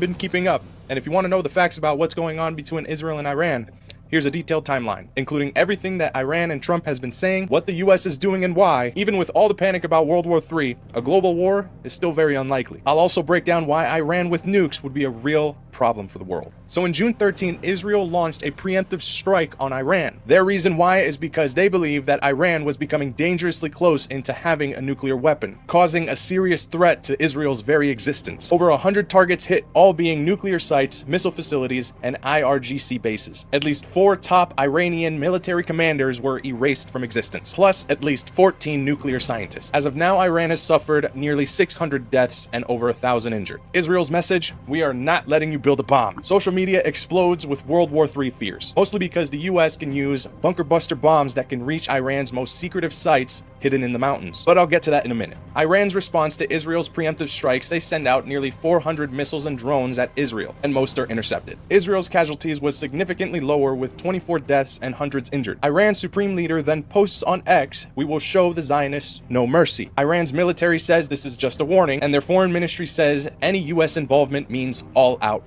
been keeping up, and if you want to know the facts about what's going on between Israel and Iran, here's a detailed timeline, including everything that Iran and Trump has been saying, what the US is doing and why. Even with all the panic about World War III, a global war is still very unlikely. I'll also break down why Iran with nukes would be a real problem for the world. So in June 13, Israel launched a preemptive strike on Iran. Their reason why is because they believe that Iran was becoming dangerously close into having a nuclear weapon, causing a serious threat to Israel's very existence. Over 100 targets hit, all being nuclear sites, missile facilities, and IRGC bases. At least 4 top Iranian military commanders were erased from existence, plus at least 14 nuclear scientists. As of now, Iran has suffered nearly 600 deaths and over 1,000 injured. Israel's message: we are not letting you build a bomb. Social media explodes with World War III fears, mostly because the US can use bunker buster bombs that can reach Iran's most secretive sites hidden in the mountains. But I'll get to that in a minute. Iran's response to Israel's preemptive strikes: they send out nearly 400 missiles and drones at Israel, and most are intercepted. Israel's casualties was significantly lower, with 24 deaths and hundreds injured. Iran's supreme leader then posts on X, "We will show the Zionists no mercy." Iran's military says this is just a warning, and their foreign ministry says any US involvement means all-out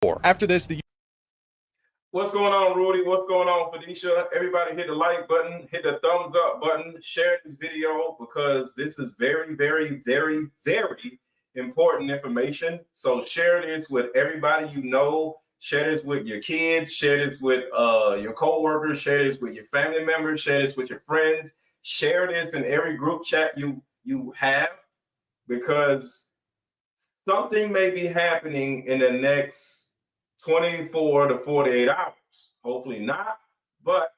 war. After this, the What's going on, Rudy? What's going on, Felicia? Everybody hit the like button, hit the thumbs up button, share this video, because this is very, very, very, very important information. So share this with everybody you know. Share this with your kids. Share this with your co-workers. Share this with your family members. Share this with your friends. Share this in every group chat you have, because something may be happening in the next 24 to 48 hours. Hopefully not, but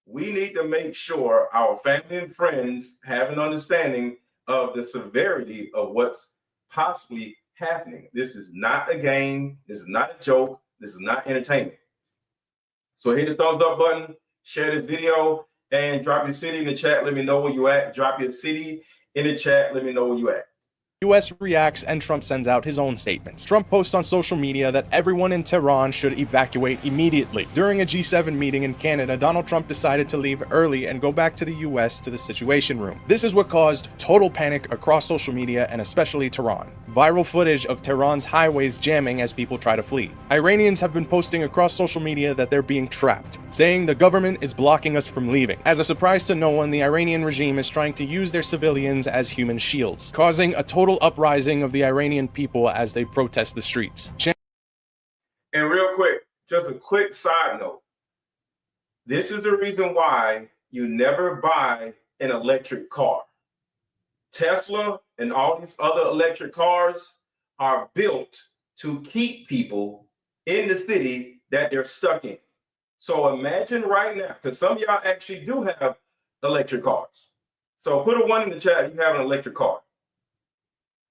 we need to make sure our family and friends have an understanding of the severity of what's possibly happening. This is not a game. This is not a joke. This is not entertainment. So hit the thumbs up button, share this video, and drop your city in the chat. Let me know where you at. Drop your city in the chat. Let me know where you at. US reacts and Trump sends out his own statements. Trump posts on social media that everyone in Tehran should evacuate immediately. During a G7 meeting in Canada, Donald Trump decided to leave early and go back to the US to the Situation Room. This is what caused total panic across social media, and especially Tehran. Viral footage of Tehran's highways jamming as people try to flee. Iranians have been posting across social media that they're being trapped, saying the government is blocking us from leaving. As a surprise to no one, the Iranian regime is trying to use their civilians as human shields, causing a total uprising of the Iranian people as they protest the streets. And real quick, just a quick side note. This is the reason why you never buy an electric car. Tesla and all these other electric cars are built to keep people in the city that they're stuck in. So imagine right now, because some of y'all actually do have electric cars. So put a 1 in the chat if you have an electric car.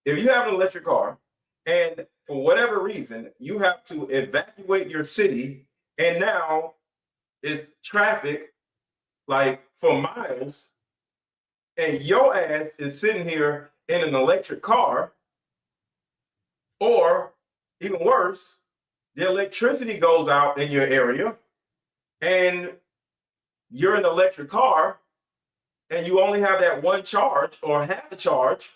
If you have an electric car and for whatever reason you have to evacuate your city, and now it's traffic like for miles, and your ass is sitting here in an electric car, or even worse, the electricity goes out in your area and you're in an electric car and you only have that one charge or half a charge,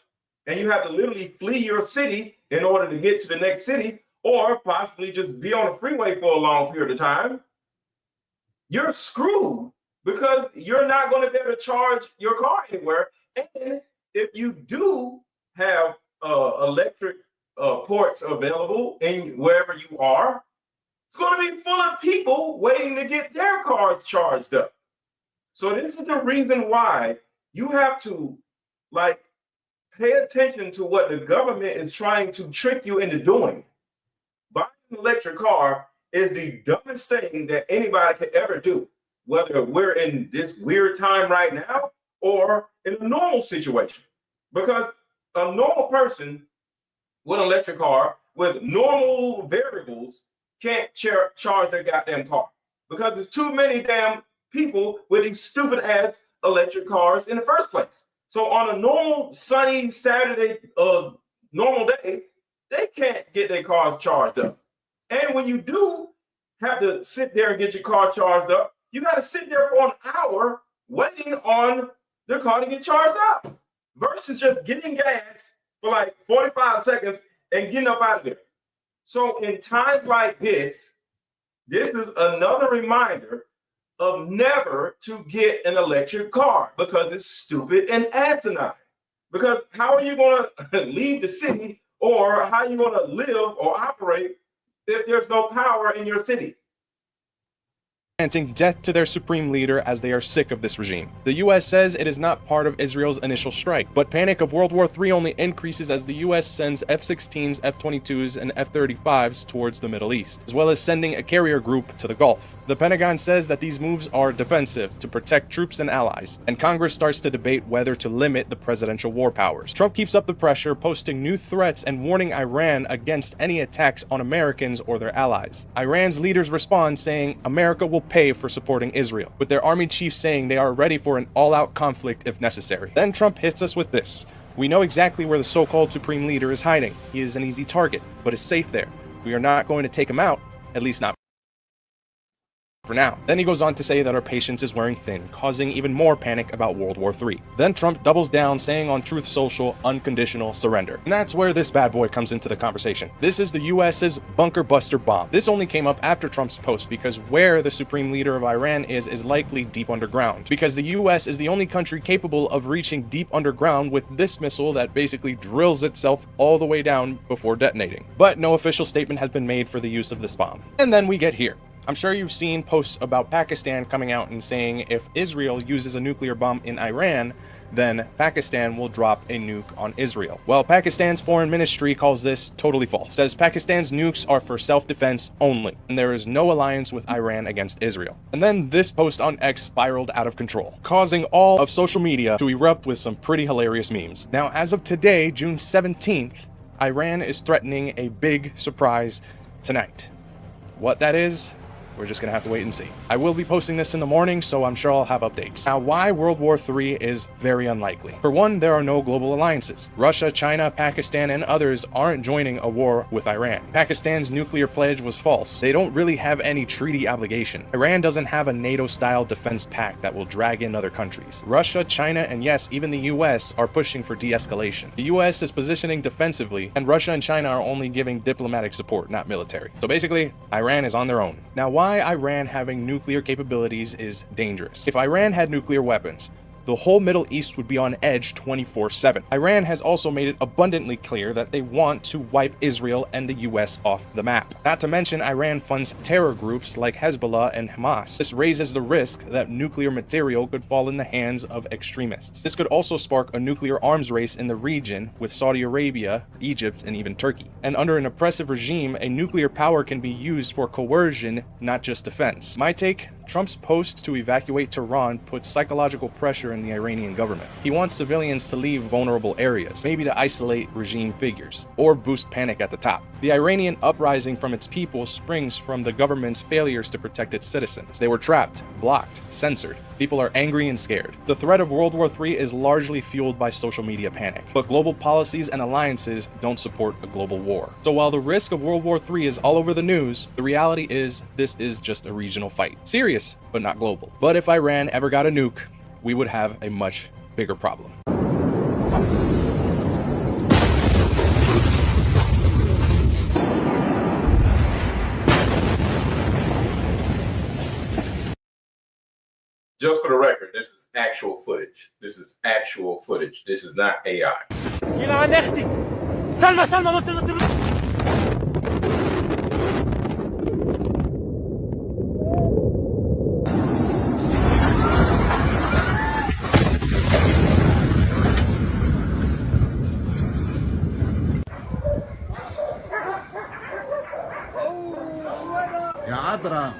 and you have to literally flee your city in order to get to the next city, or possibly just be on a freeway for a long period of time, you're screwed, because you're not going to be able to charge your car anywhere. And if you do have electric ports available in wherever you are, it's going to be full of people waiting to get their cars charged up. So this is the reason why you have to pay attention to what the government is trying to trick you into doing. Buying an electric car is the dumbest thing that anybody could ever do, whether we're in this weird time right now or in a normal situation. Because a normal person with an electric car with normal variables can't charge their goddamn car, because there's too many damn people with these stupid ass electric cars in the first place. So on a normal sunny Saturday, normal day, they can't get their cars charged up. And when you do have to sit there and get your car charged up, you got to sit there for an hour waiting on the car to get charged up, versus just getting gas for like 45 seconds and getting up out of there. So in times like this is another reminder of never to get an electric car because it's stupid and asinine. Because how are you going to leave the city, or how are you going to live or operate if there's no power in your city? Chanting death to their supreme leader as they are sick of this regime. The US says it is not part of Israel's initial strike, but panic of World War III only increases as the US sends F-16s, F-22s, and F-35s towards the Middle East, as well as sending a carrier group to the Gulf. The Pentagon says that these moves are defensive to protect troops and allies, and Congress starts to debate whether to limit the presidential war powers. Trump keeps up the pressure, posting new threats and warning Iran against any attacks on Americans or their allies. Iran's leaders respond saying America will pay for supporting Israel, with their army chiefs saying they are ready for an all-out conflict if necessary. Then Trump hits us with this. We know exactly where the so-called supreme leader is hiding. He is an easy target, but is safe there. We are not going to take him out, at least not for now. Then he goes on to say that our patience is wearing thin, causing even more panic about World War III. Then Trump doubles down, saying on Truth Social, unconditional surrender. And that's where this bad boy comes into the conversation. This is the US's bunker buster bomb. This only came up after Trump's post because where the supreme leader of Iran is likely deep underground. Because the US is the only country capable of reaching deep underground with this missile that basically drills itself all the way down before detonating. But no official statement has been made for the use of this bomb. And then we get here. I'm sure you've seen posts about Pakistan coming out and saying if Israel uses a nuclear bomb in Iran, then Pakistan will drop a nuke on Israel. Well, Pakistan's foreign ministry calls this totally false. Says Pakistan's nukes are for self-defense only, and there is no alliance with Iran against Israel. And then this post on X spiraled out of control, causing all of social media to erupt with some pretty hilarious memes. Now, as of today, June 17th, Iran is threatening a big surprise tonight. What that is, we're just gonna have to wait and see. I will be posting this in the morning, so I'm sure I'll have updates. Now, why World War III is very unlikely. For one, there are no global alliances. Russia, China, Pakistan, and others aren't joining a war with Iran. Pakistan's nuclear pledge was false. They don't really have any treaty obligation. Iran doesn't have a NATO-style defense pact that will drag in other countries. Russia, China, and yes, even the US are pushing for de-escalation. The US is positioning defensively, and Russia and China are only giving diplomatic support, not military. So basically, Iran is on their own. Now, why Iran having nuclear capabilities is dangerous. If Iran had nuclear weapons, the whole Middle East would be on edge 24/7. Iran has also made it abundantly clear that they want to wipe Israel and the US off the map. Not to mention, Iran funds terror groups like Hezbollah and Hamas. This raises the risk that nuclear material could fall in the hands of extremists. This could also spark a nuclear arms race in the region with Saudi Arabia, Egypt, and even Turkey. And under an oppressive regime, a nuclear power can be used for coercion, not just defense. My take? Trump's post to evacuate Tehran puts psychological pressure in the Iranian government. He wants civilians to leave vulnerable areas, maybe to isolate regime figures, or boost panic at the top. The Iranian uprising from its people springs from the government's failures to protect its citizens. They were trapped, blocked, censored. People are angry and scared. The threat of World War III is largely fueled by social media panic, but global policies and alliances don't support a global war. So while the risk of World War III is all over the news, the reality is this is just a regional fight. Serious, but not global. But if Iran ever got a nuke, we would have a much bigger problem. Just for the record, this is actual footage. This is actual footage. This is not AI. يا عذرا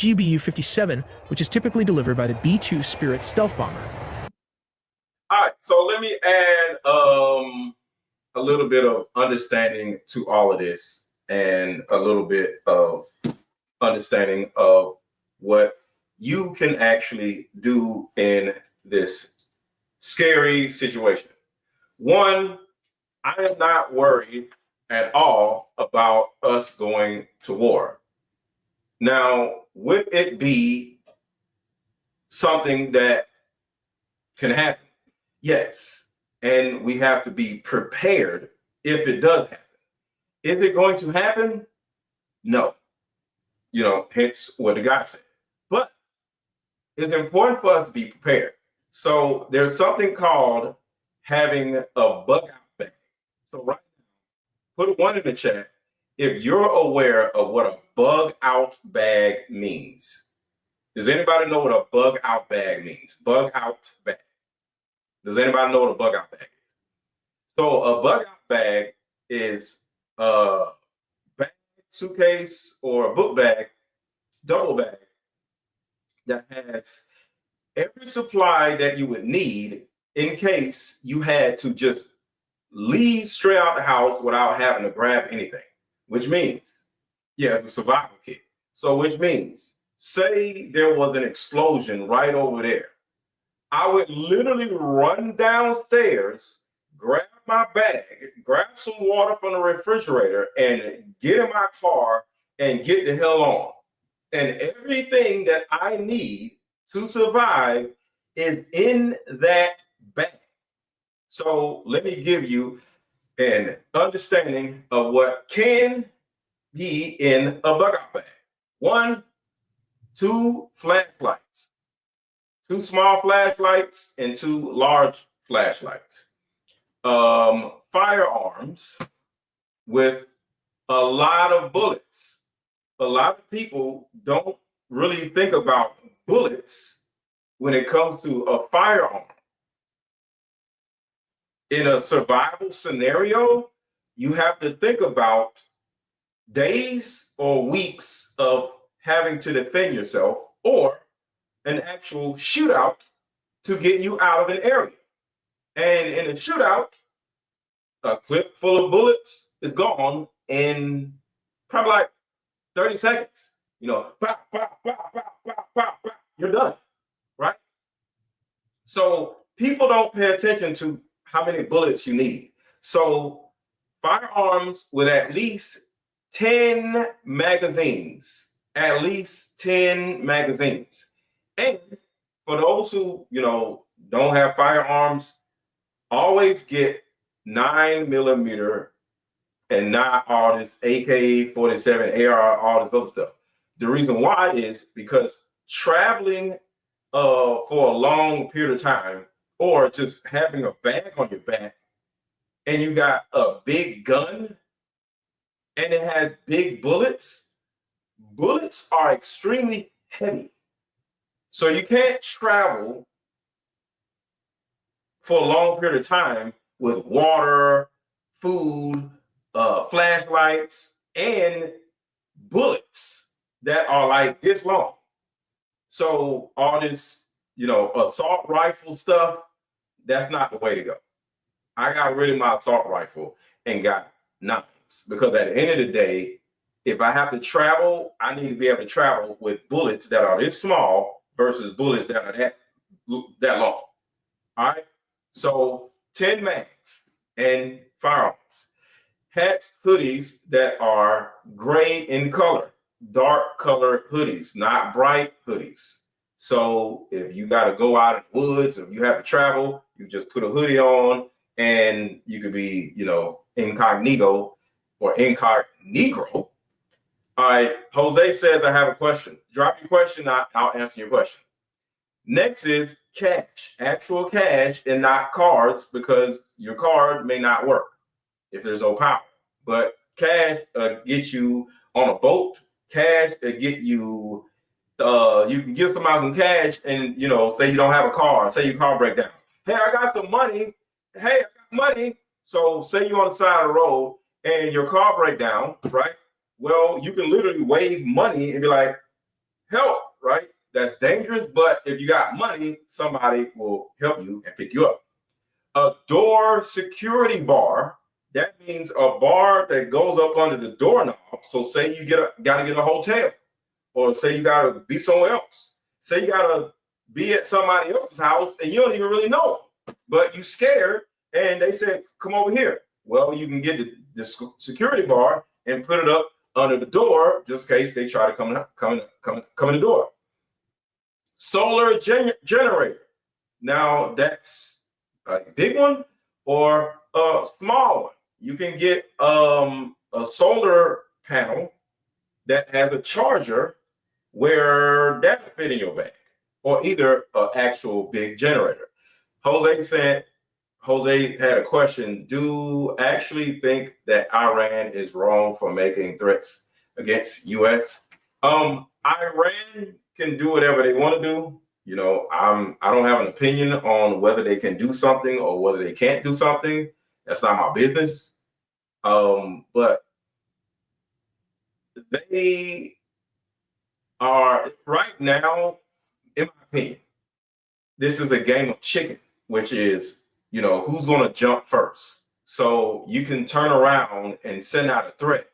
GBU-57, which is typically delivered by the B-2 Spirit stealth bomber. All right, so let me add little bit of understanding to all of this and a little bit of understanding of what you can actually do in this scary situation. One, I am not worried at all about us going to war. Now, would it be something that can happen? Yes. And we have to be prepared if it does happen. Is it going to happen? No. Hence what the guy said. But it's important for us to be prepared. So there's something called having a bug out bag. So right now, put one in the chat if you're aware of what a bug out bag means. Does anybody know what a bug out bag means? Bug out bag. Does anybody know what a bug out bag is? So a bug out bag is a bag, suitcase, or a book bag, double bag, that has every supply that you would need in case you had to just leave straight out the house without having to grab anything, which means, it's a survival kit. So which means, say there was an explosion right over there. I would literally run downstairs, grab my bag, grab some water from the refrigerator, and get in my car and get the hell on. And everything that I need to survive is in that bag. So let me give you an understanding of what can be in a bug out bag. 1, 2 flashlights, 2 small flashlights, and 2 large flashlights. Firearms with a lot of bullets. A lot of people don't really think about bullets when it comes to a firearm. In a survival scenario, you have to think about days or weeks of having to defend yourself, or an actual shootout to get you out of an area. And in a shootout, a clip full of bullets is gone in probably like 30 seconds. Pop, pop, pop, pop, pop, pop, pop, you're done, right? So people don't pay attention to how many bullets you need. So firearms with at least 10 magazines, at least 10 magazines. And for those who, don't have firearms, always get 9mm and not all this AK-47, AR, all this other stuff. The reason why is because traveling for a long period of time, or just having a bag on your back, and you got a big gun, and it has big bullets, bullets are extremely heavy. So you can't travel for a long period of time with water, food, flashlights, and bullets that are like this long. So all this, assault rifle stuff, that's not the way to go. I got rid of my assault rifle and got 9s, because at the end of the day, if I have to travel, I need to be able to travel with bullets that are this small versus bullets that are that long. All right. So 10 mags and firearms. Hats, hoodies that are gray in color, dark color hoodies, not bright hoodies. So if you got to go out in the woods, or if you have to travel, you just put a hoodie on and you could be, incognito or incognito. All right. Jose says, I have a question. Drop your question. I'll answer your question. Next is cash, actual cash, and not cards, because your card may not work if there's no power. But cash get you on a boat. Cash get you. You can give somebody some cash, and say you don't have a car. Say your car break down. Hey, I got some money. Hey, I got money. So say you're on the side of the road and your car break down, right? Well, you can literally wave money and be like, help, right? That's dangerous, but if you got money, somebody will help you and pick you up. A door security bar that means a bar that goes up under the doorknob. So say you gotta get a hotel, or say you gotta be somewhere else. Say you gotta be at somebody else's house and you don't even really know them, but you scared and they said, come over here. Well, you can get the security bar and put it up under the door just in case they try to come in the door. Solar generator. Now that's a big one or a small one. You can get a solar panel that has a charger where that'll fit in your bag, or either an actual big generator. Jose had a question. Do actually think that Iran is wrong for making threats against U.S.? Iran can do whatever they want to do. You know, I don't have an opinion on whether they can do something or whether they can't do something. That's not my business. But they are right now, in my opinion, this is a game of chicken, which is, you know, who's going to jump first. So you can turn around and send out a threat,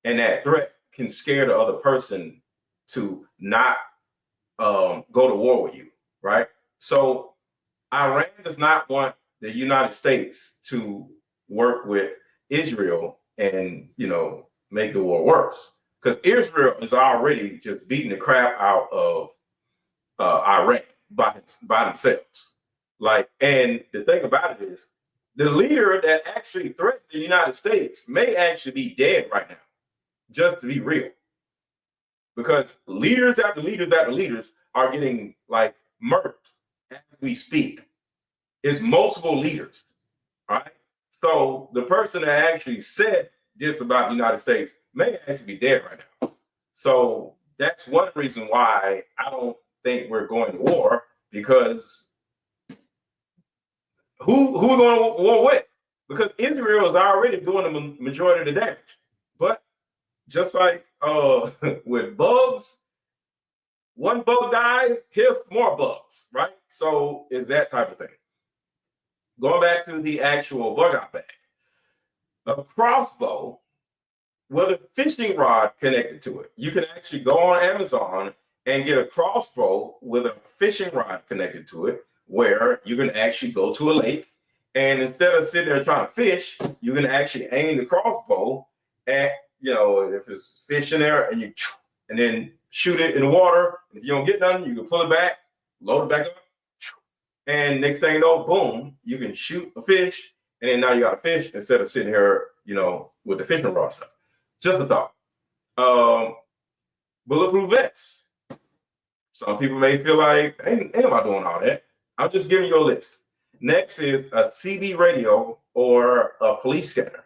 and that threat can scare the other person to not go to war with you, right? So Iran does not want the United States to work with Israel and, you know, make the war worse, because Israel is already just beating the crap out of Iran by themselves. Like, and the thing about it is, the leader that actually threatened the United States may actually be dead right now, just to be real. Because leaders after leaders after leaders are getting like murdered as we speak. It's multiple leaders, right? So the person that actually said this about the United States may actually be dead right now. So that's one reason why I don't think we're going to war, because who are we going to war with? Because Israel is already doing the majority of the damage. But just like with bugs, one bug dies, here's more bugs, right? So it's that type of thing. Going back to the actual bugout bag, a crossbow with a fishing rod connected to it. You can actually go on Amazon and get a crossbow with a fishing rod connected to it, where you can actually go to a lake, and instead of sitting there trying to fish, you can actually aim the crossbow at, you know, if it's fish in there, and then shoot it in the water. If you don't get nothing, you can pull it back, load it back up, and next thing you know, boom, you can shoot a fish, and then now you got a fish instead of sitting here, you know, with the fishing rod stuff. Just a thought. Bulletproof vests. Some people may feel like, ain't nobody doing all that. I'm just giving you a list. Next is a CB radio or a police scanner.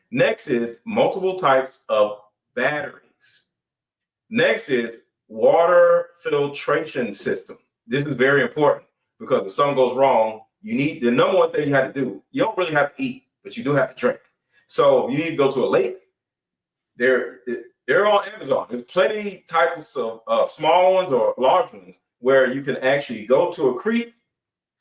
Next is multiple types of batteries. Next is water filtration system. This is very important, because if something goes wrong, you need, the number one thing you have to do, you don't really have to eat, but you do have to drink. So you need to go to a lake. They're on Amazon. There's plenty types of small ones or large ones where you can actually go to a creek,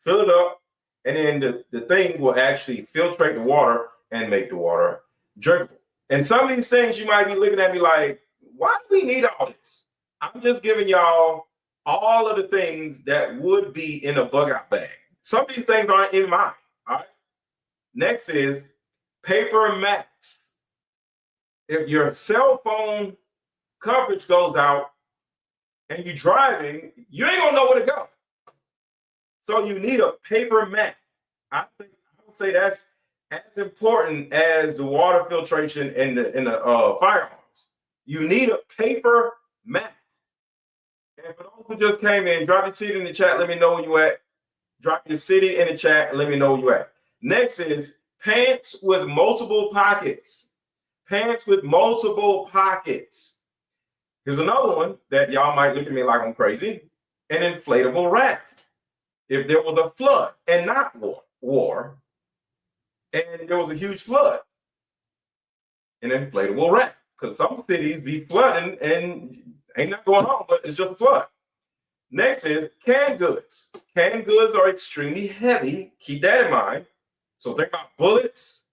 fill it up, and then the thing will actually filtrate the water and make the water drinkable. And some of these things you might be looking at me like, why do we need all this? I'm just giving y'all all of the things that would be in a bugout bag. Some of these things aren't in mine. All right. Next is paper maps. If your cell phone coverage goes out and you're driving, you ain't gonna know where to go. So you need a paper map. I would say that's as important as the water filtration in the firearms. You need a paper map. And for those who just came in, drop your city in the chat. Let me know where you at. Drop your city in the chat. Let me know where you at. Next is pants with multiple pockets. Pants with multiple pockets. Here's another one that y'all might look at me like I'm crazy. An inflatable raft. If there was a flood, and not war, and there was a huge flood, an inflatable raft. Because some cities be flooding and ain't nothing going on, but it's just a flood. Next is canned goods. Canned goods are extremely heavy. Keep that in mind. So think about bullets,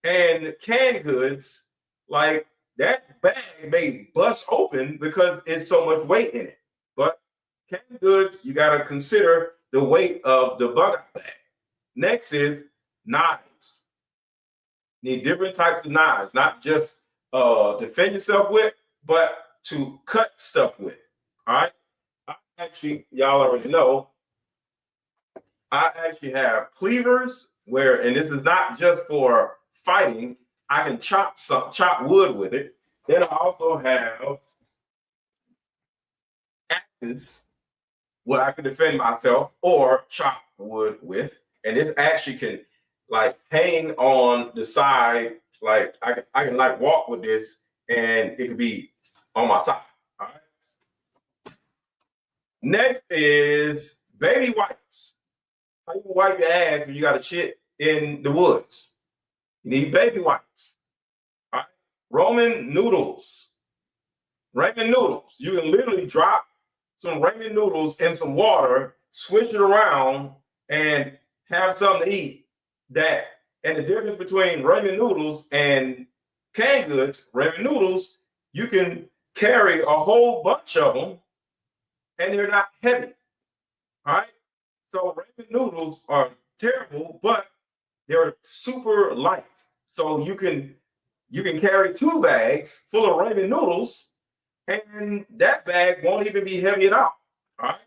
And canned goods, like that bag may bust open because it's so much weight in it. But canned goods, you got to consider the weight of the bugout bag. Next is knives. Need different types of knives, not just defend yourself with, but to cut stuff with. All right. Actually, y'all already know, I actually have cleavers where, and this is not just for fighting, I can chop wood with it. Then I also have axes where I can defend myself or chop wood with. And this actually can like hang on the side, like I can like walk with this and it can be on my side. All right. Next is baby wipes. How you wipe your ass when you got a shit in the woods? You need baby wipes. All right. Ramen noodles. You can literally drop some ramen noodles in some water, switch it around, and have something to eat. That and the difference between ramen noodles and canned goods, ramen noodles, you can carry a whole bunch of them, and they're not heavy. All right. So ramen noodles are terrible, but they're super light. So you can carry 2 bags full of ramen noodles, and that bag won't even be heavy at all. All right.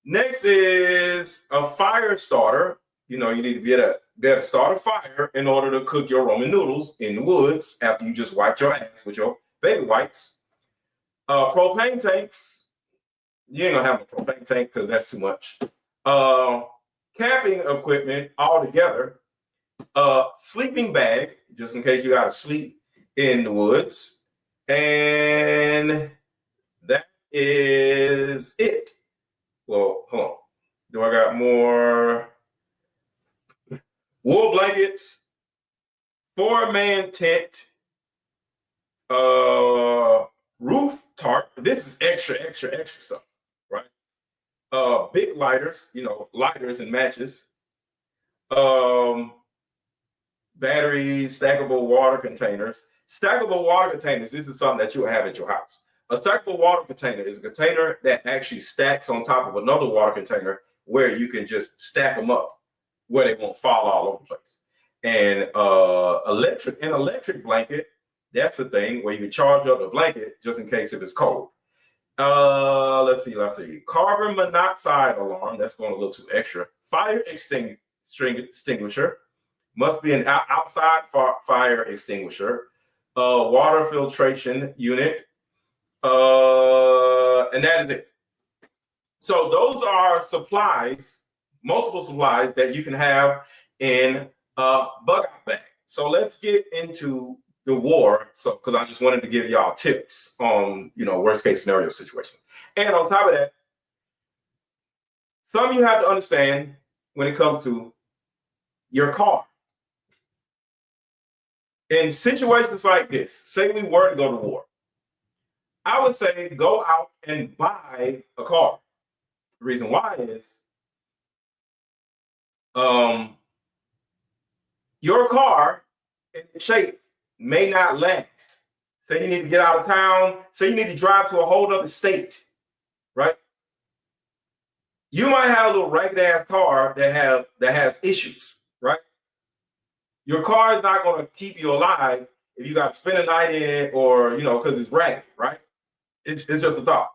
Next is a fire starter. You know, you need to be able to start a fire in order to cook your ramen noodles in the woods after you just wiped your ass with your baby wipes. Propane tanks. You ain't gonna have a propane tank because that's too much. Camping equipment altogether. Sleeping bag, just in case you gotta sleep in the woods. And that is it. Well, hold on. Do I got more? Wool blankets, 4-man tent, roof tarp. This is extra stuff, right? Big lighters, you know, lighters and matches. Batteries, stackable water containers. Stackable water containers, this is something that you'll have at your house. A stackable water container is a container that actually stacks on top of another water container where you can just stack them up where they won't fall all over the place. And electric blanket, that's the thing where you can charge up the blanket just in case if it's cold. Let's see. Carbon monoxide alarm, that's going a little too extra. Fire extinguisher, must be an outside fire extinguisher. Water filtration unit. And that is it. So those are supplies, multiple supplies that you can have in a bugout bag. So let's get into the war. So, because I just wanted to give y'all tips on, you know, worst case scenario situation. And on top of that, some of you have to understand when it comes to your car. In situations like this, say we were to go to war, I would say go out and buy a car. The reason why is your car in shape may not last. Say you need to get out of town, say you need to drive to a whole other state, right? You might have a little ragged ass car that has issues, right? Your car is not going to keep you alive if you got to spend a night in it, or, you know, because it's ragged, right? It's just a thought.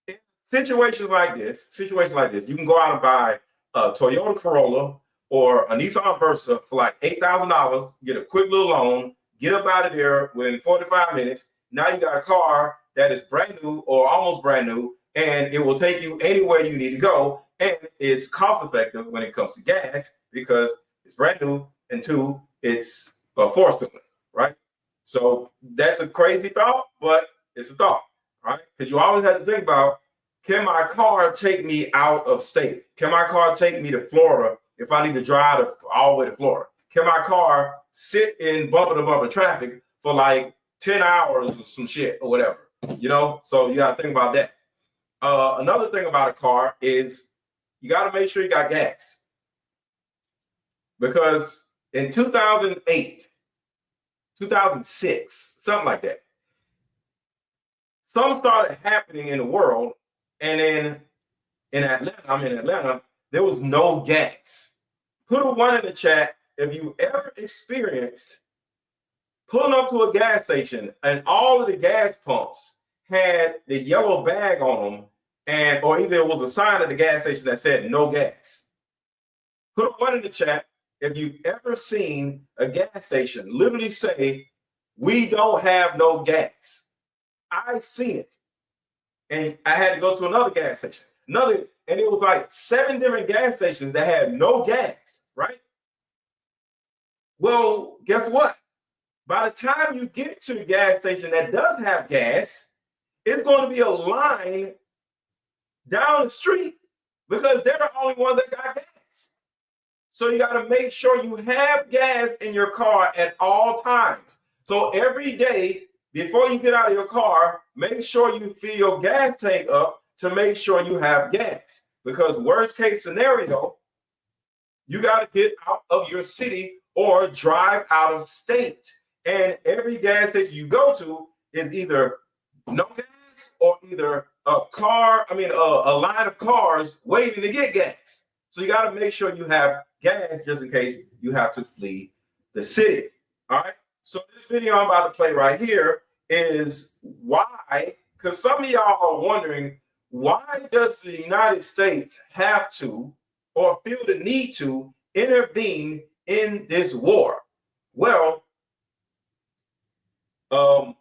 In situations like this, you can go out and buy a Toyota Corolla or a Nissan Versa for like $8,000, get a quick little loan, get up out of there within 45 minutes. Now you got a car that is brand new or almost brand new, and it will take you anywhere you need to go. And it's cost effective when it comes to gas because it's brand new, and 2, it's a force right? So that's a crazy thought, but it's a thought, right? Because you always have to think about, can my car take me out of state? Can my car take me to Florida if I need to drive all the way to Florida? Can my car sit in bumper-to-bumper traffic for like 10 hours or some shit or whatever? You know, so you got to think about that. Another thing about a car is you got to make sure you got gas. Because in 2008, 2006, something like that, some started happening in the world, and then in Atlanta, I'm in Atlanta, there was no gas. Put a 1 in the chat if you ever experienced pulling up to a gas station and all of the gas pumps had the yellow bag on them, and or either it was a sign at the gas station that said no gas. Put a 1 in the chat if you've ever seen a gas station literally say, "We don't have no gas." I've seen it. And I had to go to another gas station. And it was like 7 different gas stations that had no gas, right? Well, guess what? By the time you get to the gas station that does have gas, it's going to be a line down the street because they're the only ones that got gas. So you got to make sure you have gas in your car at all times. So every day before you get out of your car, make sure you fill your gas tank up to make sure you have gas. Because worst case scenario, you got to get out of your city or drive out of state. And every gas station you go to is either no gas or either a line of cars waiting to get gas. So you got to make sure you have gas just in case you have to flee the city. All right. So this video I'm about to play right here is why, because some of y'all are wondering, why does the United States have to or feel the need to intervene in this war? Well, Iran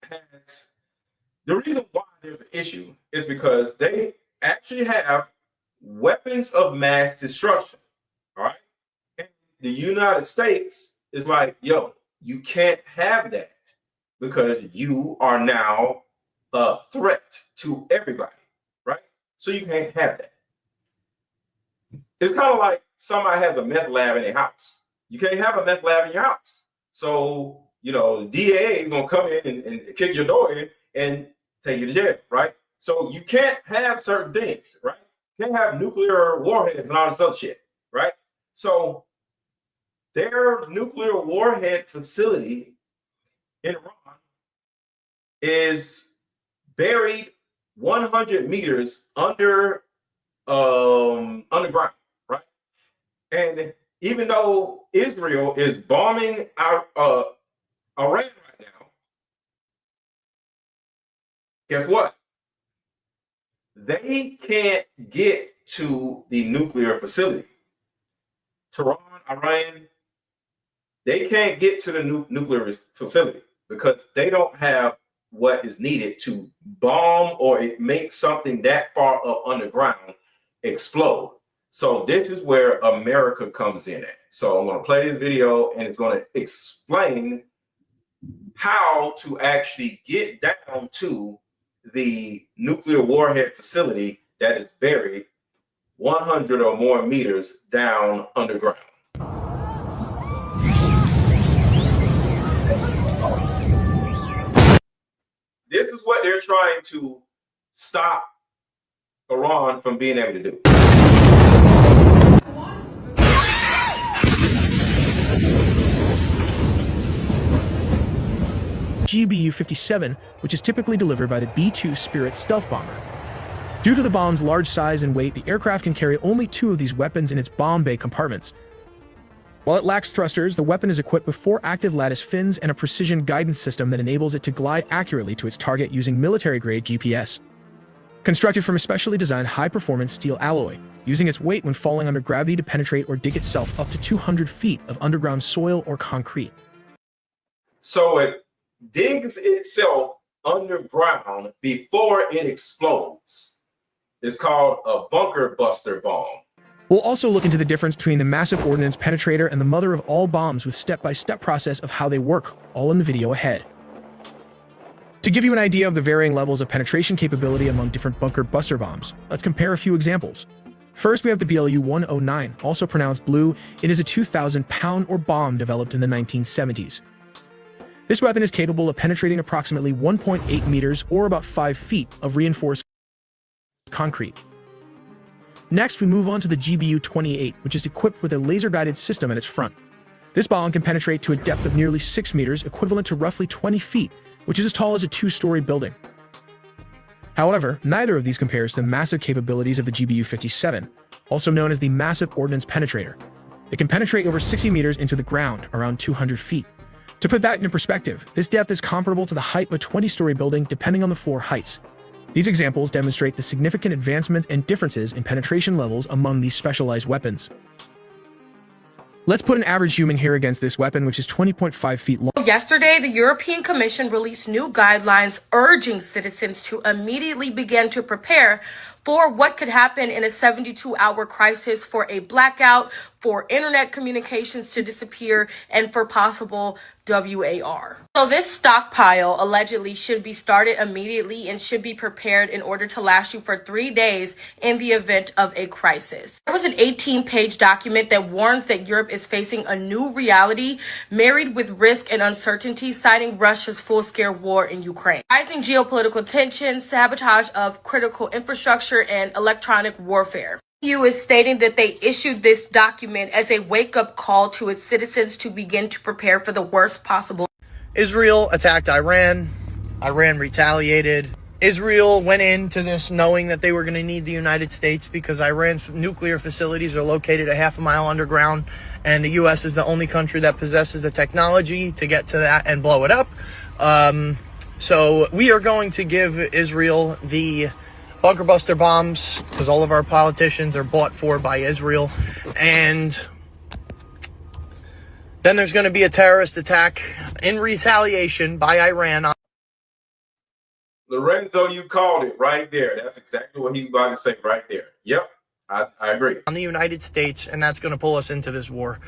has, the reason why there's an issue is because they actually have weapons of mass destruction. All right. And the United States is like, yo, you can't have that because you are now a threat to everybody, right? So you can't have that. It's kind of like somebody has a meth lab in their house. You can't have a meth lab in your house. So, the DA is going to come in and kick your door in and take you to jail, right? So you can't have certain things, right? You can't have nuclear warheads and all this other shit, right? So their nuclear warhead facility in Iran is buried 100 meters underground, right? And even though Israel is bombing Iran right now, guess what? They can't get to the nuclear facility. Tehran, Iran, they can't get to the nuclear facility because they don't have what is needed to bomb or make something that far up underground explode. So this is where America comes in at. So I'm going to play this video and it's going to explain how to actually get down to the nuclear warhead facility that is buried 100 or more meters down underground. This is what they're trying to stop Iran from being able to do. GBU-57, which is typically delivered by the B-2 Spirit stealth bomber. Due to the bomb's large size and weight, the aircraft can carry only 2 of these weapons in its bomb bay compartments. While it lacks thrusters, the weapon is equipped with 4 active lattice fins and a precision guidance system that enables it to glide accurately to its target using military-grade GPS. Constructed from a specially designed high-performance steel alloy, using its weight when falling under gravity to penetrate or dig itself up to 200 feet of underground soil or concrete. So it digs itself underground before it explodes. It's called a bunker buster bomb. We'll also look into the difference between the massive ordnance penetrator and the mother of all bombs with step-by-step process of how they work, all in the video ahead. To give you an idea of the varying levels of penetration capability among different bunker buster bombs, let's compare a few examples. First, we have the BLU-109, also pronounced blue. It is a 2,000-pound or bomb developed in the 1970s. This weapon is capable of penetrating approximately 1.8 meters or about 5 feet of reinforced concrete. Next, we move on to the GBU-28, which is equipped with a laser-guided system at its front. This bomb can penetrate to a depth of nearly 6 meters, equivalent to roughly 20 feet, which is as tall as a 2-story building. However, neither of these compares to the massive capabilities of the GBU-57, also known as the Massive Ordnance Penetrator. It can penetrate over 60 meters into the ground, around 200 feet. To put that into perspective, this depth is comparable to the height of a 20-story building depending on the floor heights. These examples demonstrate the significant advancements and differences in penetration levels among these specialized weapons. Let's put an average human here against this weapon, which is 20.5 feet long. Yesterday, the European Commission released new guidelines urging citizens to immediately begin to prepare for what could happen in a 72-hour crisis, for a blackout, for internet communications to disappear, and for possible WAR. So this stockpile allegedly should be started immediately and should be prepared in order to last you for 3 days in the event of a crisis. There was an 18-page document that warns that Europe is facing a new reality married with risk and uncertainty, citing Russia's full-scale war in Ukraine, rising geopolitical tensions, sabotage of critical infrastructure, and electronic warfare. EU is stating that they issued this document as a wake-up call to its citizens to begin to prepare for the worst possible. Israel attacked Iran. Iran retaliated. Israel went into this knowing that they were going to need the United States because Iran's nuclear facilities are located a half a mile underground, and the U.S. is the only country that possesses the technology to get to that and blow it up. So we are going to give Israel the bunker buster bombs because all of our politicians are bought for by Israel. And then there's going to be a terrorist attack in retaliation by Iran. Lorenzo, you called it right there. That's exactly what he's about to say right there. Yep, I agree. On the United States, and that's going to pull us into this war.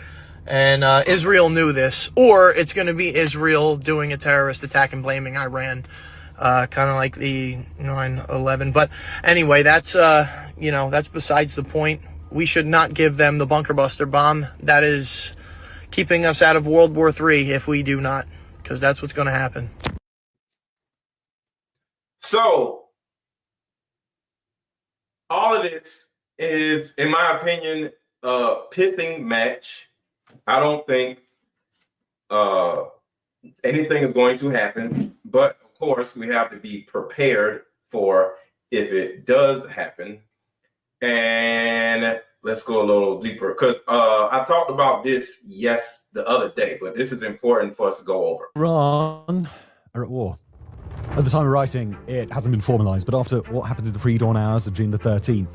And Israel knew this, or it's going to be Israel doing a terrorist attack and blaming Iran. Kind of like the 9/11. But anyway, that's, that's besides the point. We should not give them the bunker buster bomb. That is keeping us out of World War III if we do not, because that's what's going to happen. So, all of this is, in my opinion, a pissing match. I don't think anything is going to happen, but of course, we have to be prepared for if it does happen. And let's go a little deeper because I talked about this the other day, but this is important for us to go over. Iran are at war. At the time of writing, it hasn't been formalized, but after what happened in the pre-dawn hours of June the 13th,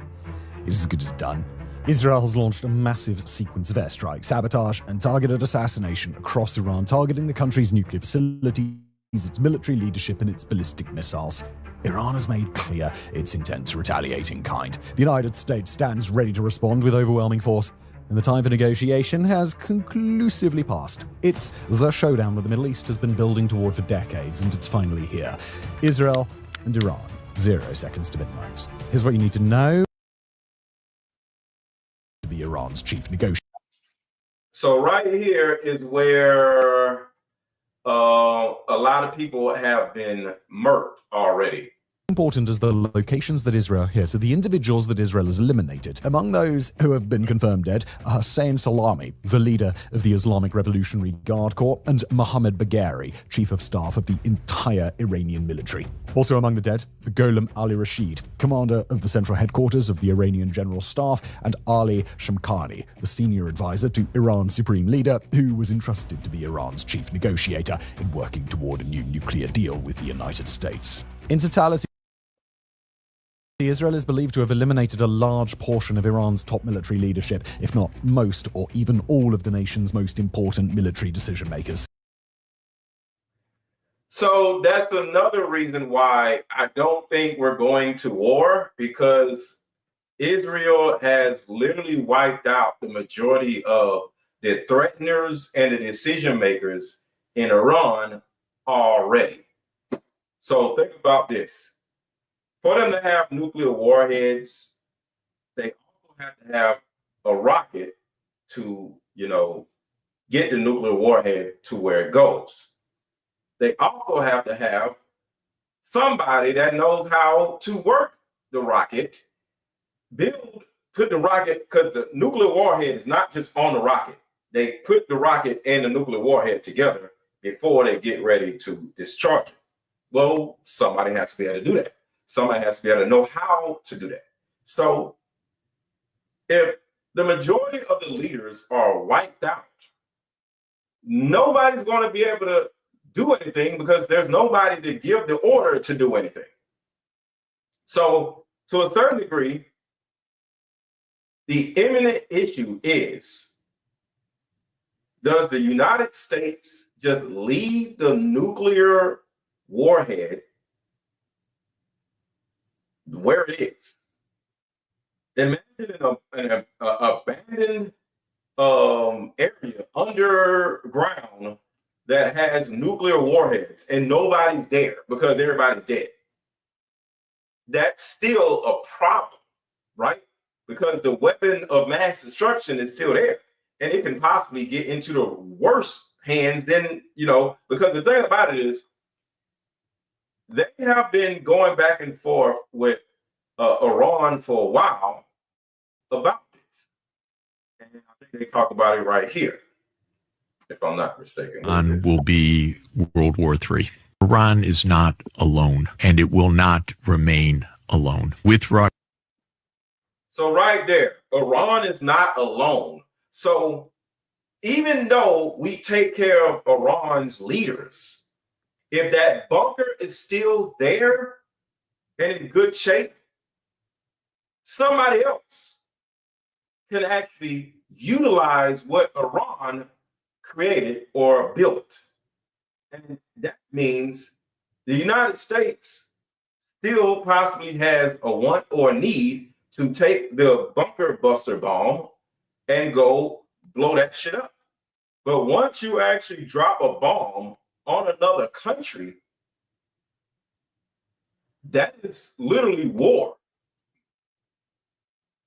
it's as good as done. Israel has launched a massive sequence of airstrikes, sabotage, and targeted assassination across Iran, targeting the country's nuclear facilities, its military leadership, and its ballistic missiles. Iran has made clear its intent to retaliate in kind. The United States stands ready to respond with overwhelming force, and the time for negotiation has conclusively passed. It's the showdown that the Middle East has been building toward for decades, and it's finally here. Israel and Iran, 0 seconds to midnight. Here's what you need to know to be Iran's chief negotiator. So right here is where a lot of people have been murked already. Important as the locations that Israel hit are the individuals that Israel has eliminated. Among those who have been confirmed dead are Hussein Salami, the leader of the Islamic Revolutionary Guard Corps, and Mohammad Bagheri, chief of staff of the entire Iranian military. Also among the dead, the Gholam Ali Rashid, commander of the central headquarters of the Iranian General Staff, and Ali Shamkhani, the senior advisor to Iran's supreme leader, who was entrusted to be Iran's chief negotiator in working toward a new nuclear deal with the United States. In totality, Israel is believed to have eliminated a large portion of Iran's top military leadership, if not most or even all of the nation's most important military decision makers. So that's another reason why I don't think we're going to war, because Israel has literally wiped out the majority of the threateners and the decision makers in Iran already. So think about this. For them to have nuclear warheads, they also have to have a rocket to, get the nuclear warhead to where it goes. They also have to have somebody that knows how to work the rocket, put the rocket, because the nuclear warhead is not just on the rocket. They put the rocket and the nuclear warhead together before they get ready to discharge it. Well, somebody has to be able to do that. Somebody has to be able to know how to do that. So if the majority of the leaders are wiped out, nobody's going to be able to do anything because there's nobody to give the order to do anything. So to a certain degree, the imminent issue is, does the United States just leave the nuclear warhead where it is? Imagine an abandoned area underground that has nuclear warheads and nobody's there because everybody's dead. That's still a problem, right? Because the weapon of mass destruction is still there, and it can possibly get into the worst hands than, because the thing about it is they have been going back and forth with Iran for a while about this. And I think they talk about it right here, if I'm not mistaken. Iran will be World War III. Iran is not alone, and it will not remain alone. With Russia. So right there, Iran is not alone. So even though we take care of Iran's leaders, if that bunker is still there and in good shape, somebody else can actually utilize what Iran created or built. And that means the United States still possibly has a want or a need to take the bunker buster bomb and go blow that shit up. But once you actually drop a bomb on another country, that is literally war.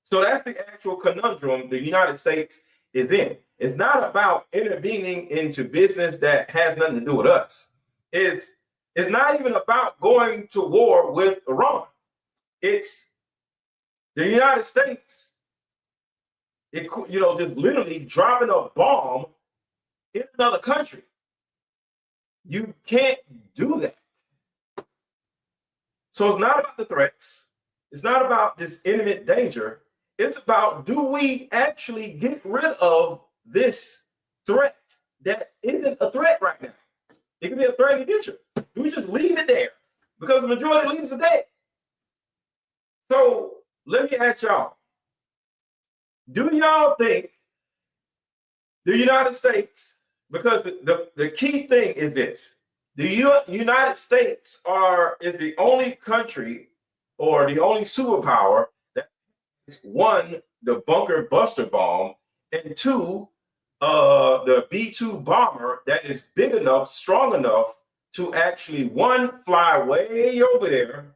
So that's the actual conundrum the United States is in. It's not about intervening into business that has nothing to do with us. It's not even about going to war with Iran. It's the United States, just literally dropping a bomb in another country. You can't do that. So it's not about the threats. It's not about this imminent danger. It's about, do we actually get rid of this threat that isn't a threat right now? It can be a threat in the future. Do we just leave it there? Because the majority of leaders are dead. So let me ask y'all, do y'all think the United States, because the key thing is this, the United States is the only country or the only superpower that has, one, the bunker buster bomb, and two, the B-2 bomber that is big enough, strong enough to actually, one, fly way over there,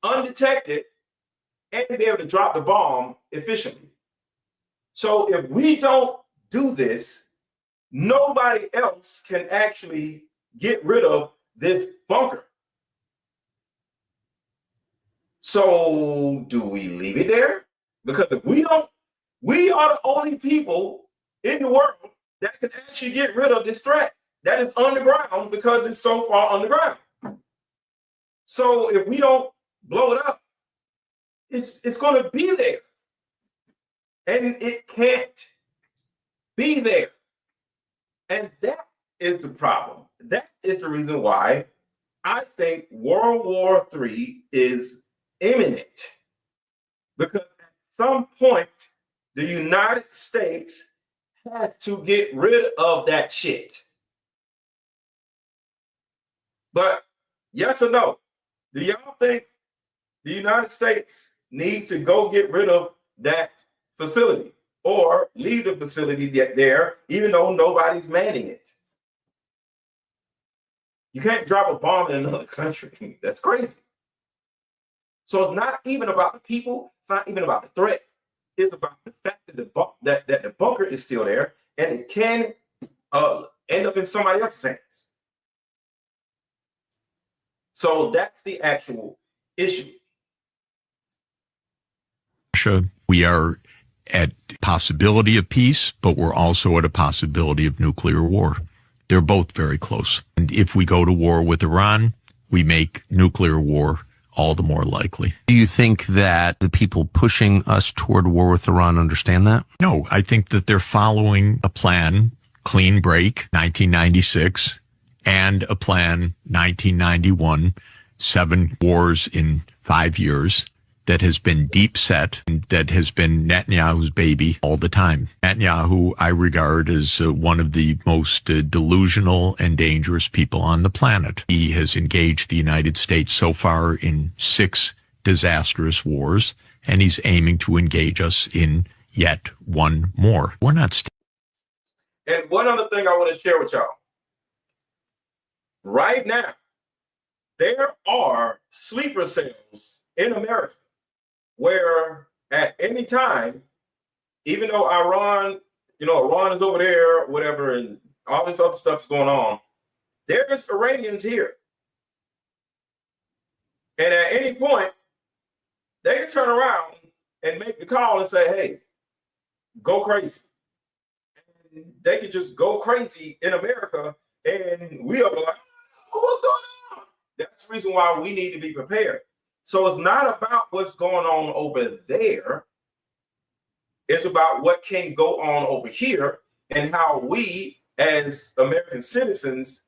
undetected, and be able to drop the bomb efficiently. So if we don't do this, nobody else can actually get rid of this bunker. So do we leave it there? Because if we don't, we are the only people in the world that can actually get rid of this threat that is underground because it's so far underground. So if we don't blow it up, it's going to be there. And it can't be there. And that is the problem. That is the reason why I think World War III is imminent. Because at some point, the United States has to get rid of that shit. But yes or no? Do y'all think the United States needs to go get rid of that facility or leave the facility there, even though nobody's manning it? You can't drop a bomb in another country. That's crazy. So it's not even about the people. It's not even about the threat. It's about the fact that the bunker is still there and it can end up in somebody else's hands. So that's the actual issue. Russia. We are at possibility of peace, but we're also at a possibility of nuclear war. They're both very close. And if we go to war with Iran, we make nuclear war all the more likely. Do you think that the people pushing us toward war with Iran understand that? No, I think that they're following a plan, clean break, 1996, and a plan, 1991, 7 wars in 5 years, that has been deep set, and that has been Netanyahu's baby all the time. Netanyahu, I regard as one of the most delusional and dangerous people on the planet. He has engaged the United States so far in 6 disastrous wars, and he's aiming to engage us in yet one more. We're not. And one other thing I want to share with y'all. Right now, there are sleeper cells in America where at any time, even though Iran is over there, whatever, and all this other stuff's going on, there's Iranians here. And at any point, they can turn around and make the call and say, hey, go crazy. And they can just go crazy in America, and we'll be like, oh, what's going on? That's the reason why we need to be prepared. So it's not about what's going on over there. It's about what can go on over here, and how we as American citizens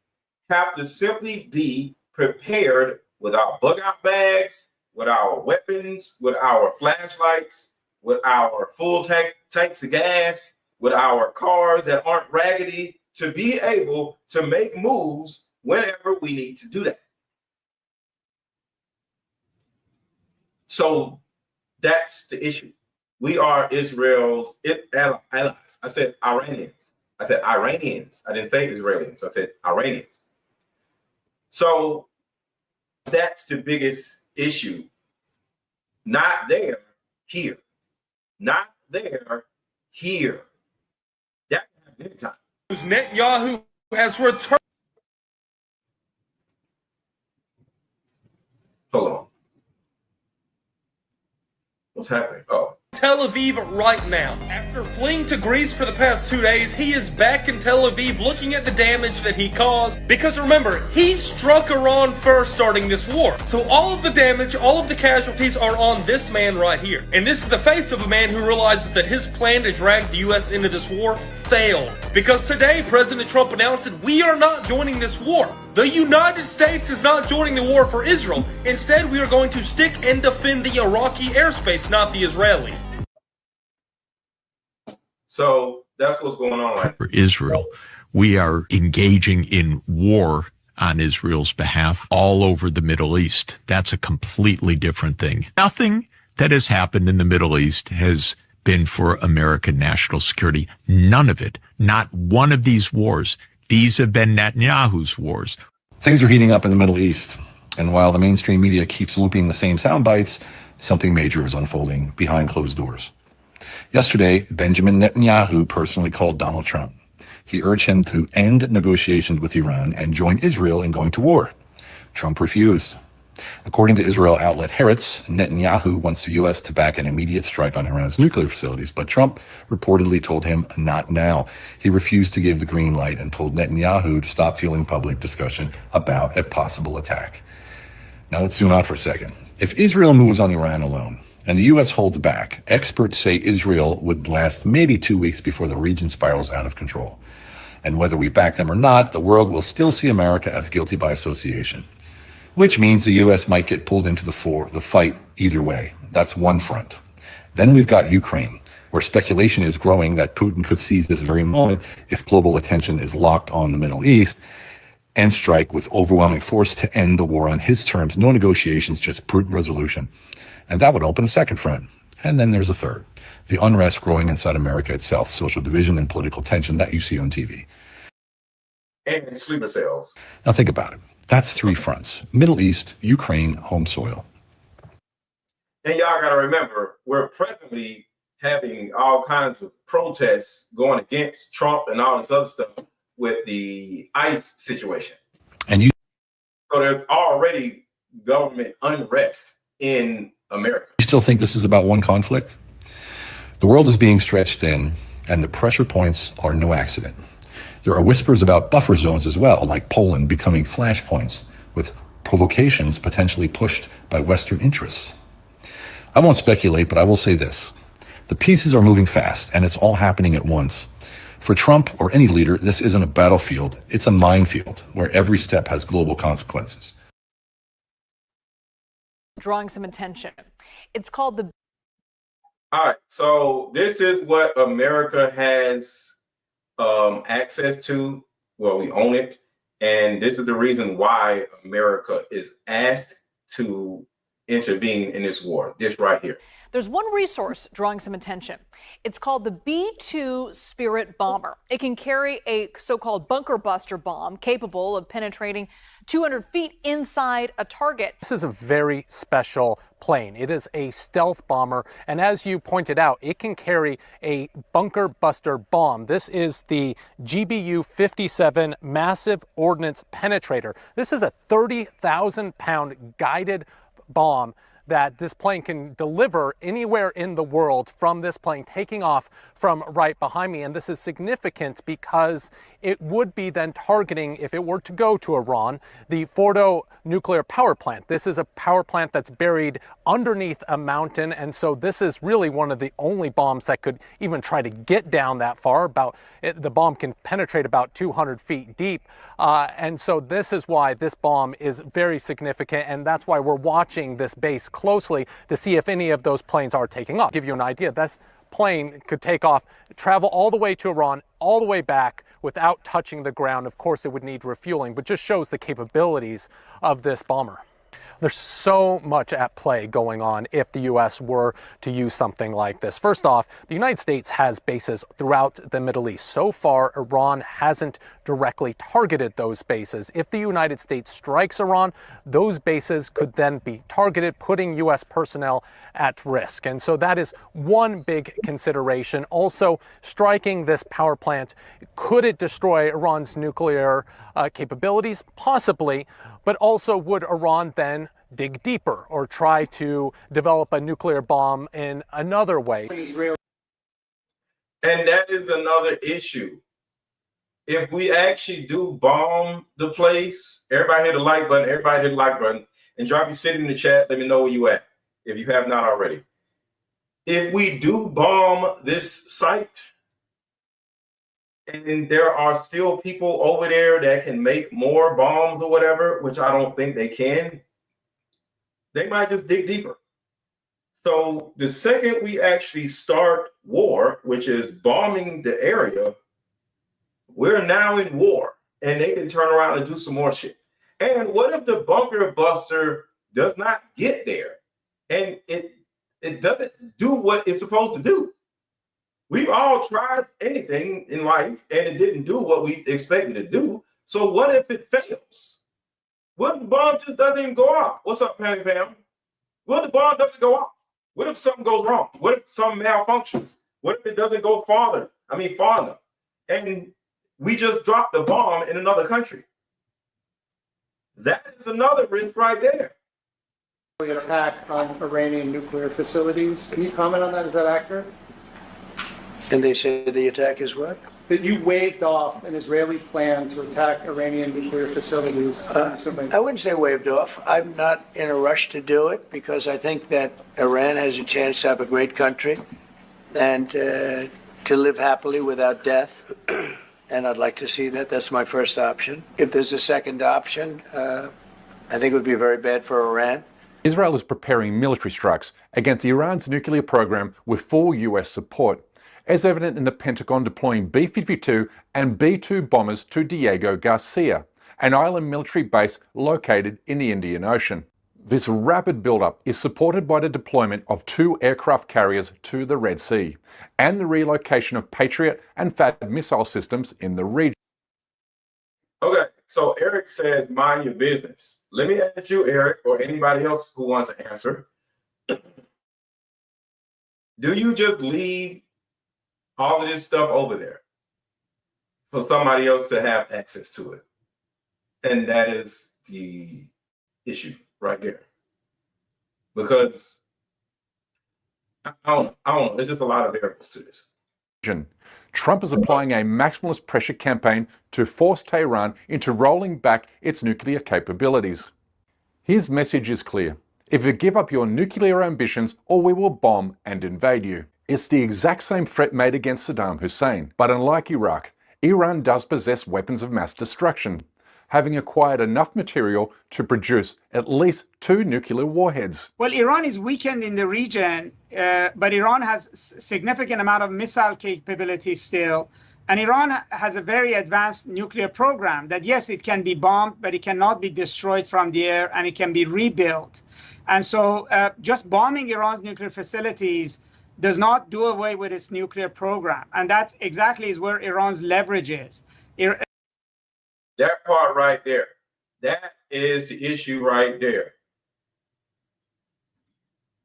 have to simply be prepared with our bug-out bags, with our weapons, with our flashlights, with our full tanks of gas, with our cars that aren't raggedy, to be able to make moves whenever we need to do that. So that's the issue. We are Israel's allies. I said Iranians. I said Iranians. I didn't say Israelis. I said Iranians. So that's the biggest issue. Not there, here. Not there, here. That can happen anytime. Netanyahu has returned. Hold on. What's happening? Oh. Tel Aviv right now. After fleeing to Greece for the past 2 days, he is back in Tel Aviv looking at the damage that he caused. Because remember, he struck Iran first starting this war. So all of the damage, all of the casualties are on this man right here. And this is the face of a man who realizes that his plan to drag the US into this war failed. Because today, President Trump announced that we are not joining this war. The United States is not joining the war for Israel. Instead, we are going to stick and defend the Iraqi airspace, not the Israeli. So that's what's going on right now. For Israel, we are engaging in war on Israel's behalf all over the Middle East. That's a completely different thing. Nothing that has happened in the Middle East has been for American national security. None of it. Not one of these wars. These have been Netanyahu's wars. Things are heating up in the Middle East, and while the mainstream media keeps looping the same sound bites, something major is unfolding behind closed doors. Yesterday, Benjamin Netanyahu personally called Donald Trump. He urged him to end negotiations with Iran and join Israel in going to war. Trump refused. According to Israel outlet Haaretz, Netanyahu wants the U.S. to back an immediate strike on Iran's nuclear facilities, but Trump reportedly told him not now. He refused to give the green light and told Netanyahu to stop fueling public discussion about a possible attack. Now let's zoom out for a second. If Israel moves on Iran alone, and the U.S. holds back, experts say Israel would last maybe 2 weeks before the region spirals out of control. And whether we back them or not, the world will still see America as guilty by association, which means the U.S. might get pulled into the fight either way. That's one front. Then we've got Ukraine, where speculation is growing that Putin could seize this very moment if global attention is locked on the Middle East and strike with overwhelming force to end the war on his terms. No negotiations, just brute resolution. And that would open a second front. And then there's a third. The unrest growing inside America itself, social division and political tension that you see on TV. And sleeper cells. Now think about it. That's 3 fronts. Middle East, Ukraine, home soil. And y'all got to remember, we're presently having all kinds of protests going against Trump and all this other stuff with the ICE situation. And so there's already government unrest in America. You still think this is about one conflict? The world is being stretched thin, and the pressure points are no accident. There are whispers about buffer zones as well, like Poland becoming flashpoints, with provocations potentially pushed by Western interests. I won't speculate, but I will say this. The pieces are moving fast, and it's all happening at once. For Trump or any leader, this isn't a battlefield. It's a minefield where every step has global consequences. Drawing some attention. It's called the... All right, so this is what America has access to. Well, we own it. And this is the reason why America is asked to intervene in this war, this right here. There's one resource drawing some attention. It's called the B-2 Spirit bomber. It can carry a so-called bunker buster bomb capable of penetrating 200 feet inside a target. This is a very special plane. It is a stealth bomber, and as you pointed out, it can carry a bunker buster bomb. This is the GBU-57 Massive Ordnance Penetrator. This is a 30,000-pound guided bomb that this plane can deliver anywhere in the world from this plane taking off from right behind me. And this is significant because it would be then targeting, if it were to go to Iran, the Fordo nuclear power plant. This is a power plant that's buried underneath a mountain, and so this is really one of the only bombs that could even try to get down that far. The bomb can penetrate about 200 feet deep, and so this is why this bomb is very significant, and that's why we're watching this base closely to see if any of those planes are taking off. To give you an idea, this plane could take off, travel all the way to Iran, all the way back without touching the ground. Of course, it would need refueling, but just shows the capabilities of this bomber. There's so much at play going on if the U.S. were to use something like this. First off, the United States has bases throughout the Middle East. So far, Iran hasn't directly targeted those bases. If the United States strikes Iran, those bases could then be targeted, putting U.S. personnel at risk. And so that is one big consideration. Also, striking this power plant, could it destroy Iran's nuclear capabilities? Possibly. But also, would Iran then dig deeper or try to develop a nuclear bomb in another way? And that is another issue. If we actually do bomb the place, everybody hit the like button, everybody hit the like button, and drop your city in the chat. Let me know where you at, if you have not already. If we do bomb this site, and there are still people over there that can make more bombs or whatever, which I don't think they can, they might just dig deeper. So the second we actually start war, which is bombing the area, we're now in war, and they can turn around and do some more shit. And what if the bunker buster does not get there and it doesn't do what it's supposed to do? We've all tried anything in life and it didn't do what we expected it to do. So what if it fails? What if the bomb just doesn't even go off? What's up, Patty Pam? What if the bomb doesn't go off? What if something goes wrong? What if something malfunctions? What if it doesn't go far enough? And we just dropped the bomb in another country. That is another risk right there. An attack on Iranian nuclear facilities. Can you comment on that? Is that accurate? And they said the attack is what? That you waved off an Israeli plan to attack Iranian nuclear facilities. I wouldn't say waved off. I'm not in a rush to do it because I think that Iran has a chance to have a great country and to live happily without death. And I'd like to see that. That's my first option. If there's a second option, I think it would be very bad for Iran. Israel is preparing military strikes against Iran's nuclear program with full US support, as evident in the Pentagon deploying B-52 and B-2 bombers to Diego Garcia, an island military base located in the Indian Ocean. This rapid buildup is supported by the deployment of 2 aircraft carriers to the Red Sea and the relocation of Patriot and THAAD missile systems in the region. Okay, so Eric said, mind your business. Let me ask you, Eric, or anybody else who wants to answer. Do you just leave all of this stuff over there for somebody else to have access to it? And that is the issue right there. Because I don't know. There's just a lot of variables to this. Trump is applying a maximalist pressure campaign to force Tehran into rolling back its nuclear capabilities. His message is clear. Either give up your nuclear ambitions or we will bomb and invade you. It's the exact same threat made against Saddam Hussein. But unlike Iraq, Iran does possess weapons of mass destruction, having acquired enough material to produce at least 2 nuclear warheads. Well, Iran is weakened in the region, but Iran has significant amount of missile capability still. And Iran has a very advanced nuclear program that, yes, it can be bombed, but it cannot be destroyed from the air, and it can be rebuilt. And so just bombing Iran's nuclear facilities does not do away with its nuclear program. And that exactly is where Iran's leverage is. That part right there, that is the issue right there.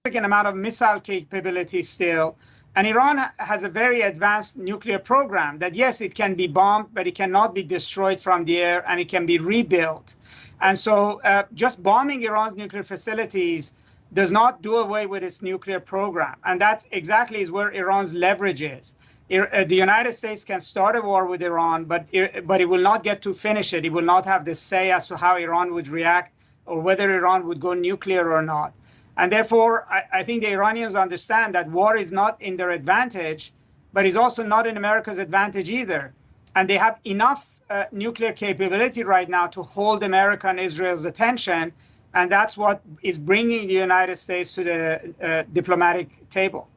Significant amount of missile capability still. And Iran has a very advanced nuclear program that, yes, it can be bombed, but it cannot be destroyed from the air, and it can be rebuilt. And so just bombing Iran's nuclear facilities does not do away with its nuclear program. And that exactly is where Iran's leverage is. The United States can start a war with Iran, but it will not get to finish it. It will not have the say as to how Iran would react or whether Iran would go nuclear or not. And therefore, I think the Iranians understand that war is not in their advantage, but is also not in America's advantage either. And they have enough nuclear capability right now to hold America and Israel's attention. And that's what is bringing the United States to the diplomatic table.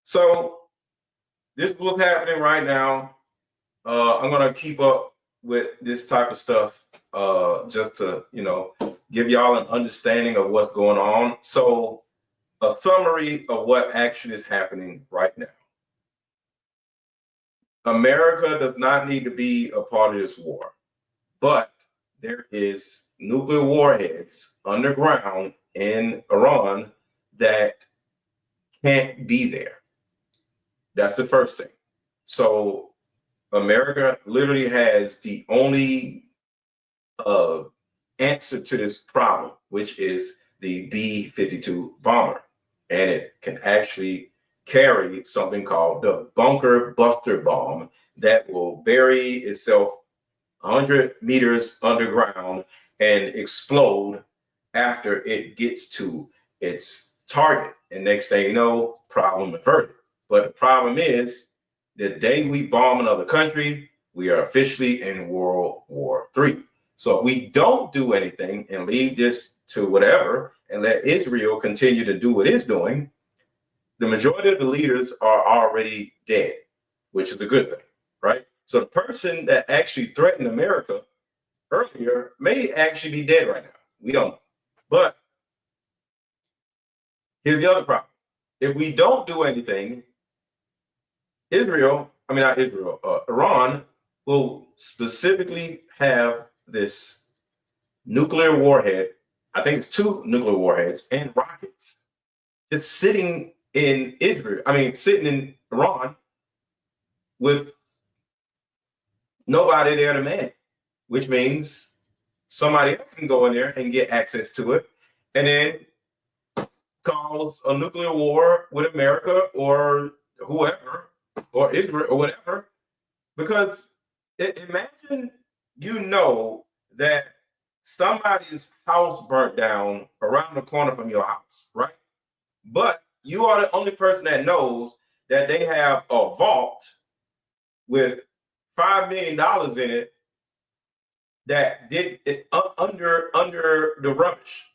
So this is what's happening right now. I'm going to keep up with this type of stuff just to, give y'all an understanding of what's going on. So a summary of what actually is happening right now. America does not need to be a part of this war, but there is nuclear warheads underground in Iran that can't be there. That's the first thing. So America literally has the only answer to this problem, which is the B-52 bomber. And it can actually carry something called the bunker buster bomb that will bury itself 100 meters underground and explode after it gets to its target. And next thing you know, problem averted. But the problem is, the day we bomb another country, we are officially in World War III. So if we don't do anything and leave this to whatever and let Israel continue to do what it's doing, the majority of the leaders are already dead, which is a good thing, right? So the person that actually threatened America earlier may actually be dead right now. We don't know. But here's the other problem. If we don't do anything, Iran will specifically have this nuclear warhead. I think it's 2 nuclear warheads and rockets just sitting in sitting in Iran with nobody there to man it, which means somebody else can go in there and get access to it and then cause a nuclear war with America or whoever, or Israel or whatever, because imagine that somebody's house burnt down around the corner from your house, right? But you are the only person that knows that they have a vault with $5 million in it that did it under the rubbish.